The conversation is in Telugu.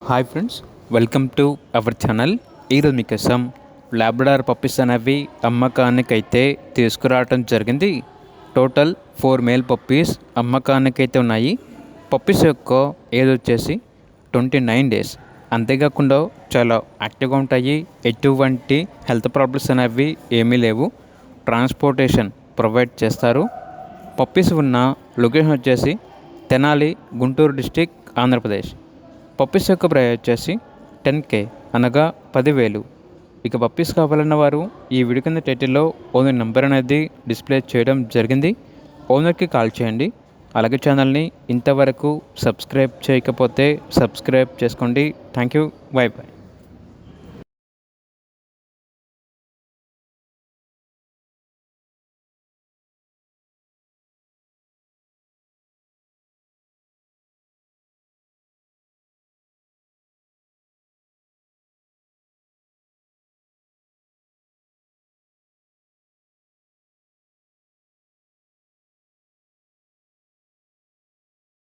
Hi friends, welcome to our channel. ఈరోజు మీకోసం లాబ్రడార్ పప్పీస్ అనేవి అమ్మకానికైతే తీసుకురావడం జరిగింది. టోటల్ 4 మేల్ పప్పీస్ అమ్మకానికైతే ఉన్నాయి. పప్పీస్ యొక్క ఏజ్ వచ్చేసి 29 డేస్. అంతేకాకుండా చాలా యాక్టివ్గా ఉంటాయి. ఎటువంటి హెల్త్ ప్రాబ్లమ్స్ అనేవి ఏమీ లేవు. ట్రాన్స్పోర్టేషన్ ప్రొవైడ్ చేస్తారు. పప్పీస్ ఉన్న లొకేషన్ వచ్చేసి తెనాలి, గుంటూరు డిస్టిక్, ఆంధ్రప్రదేశ్. పప్పీస్ యొక్క ప్రైస్ వచ్చేసి 10K అనగా 10,000. ఇక పప్పీస్ కావాలన్న వారు ఈ వీడియో కింద టైటిల్లో ఓనర్ నెంబర్ అనేది డిస్ప్లే చేయడం జరిగింది. ఓనర్కి కాల్ చేయండి. అలాగే ఛానల్ని ఇంతవరకు సబ్స్క్రైబ్ చేయకపోతే సబ్స్క్రైబ్ చేసుకోండి. Thank you. By by.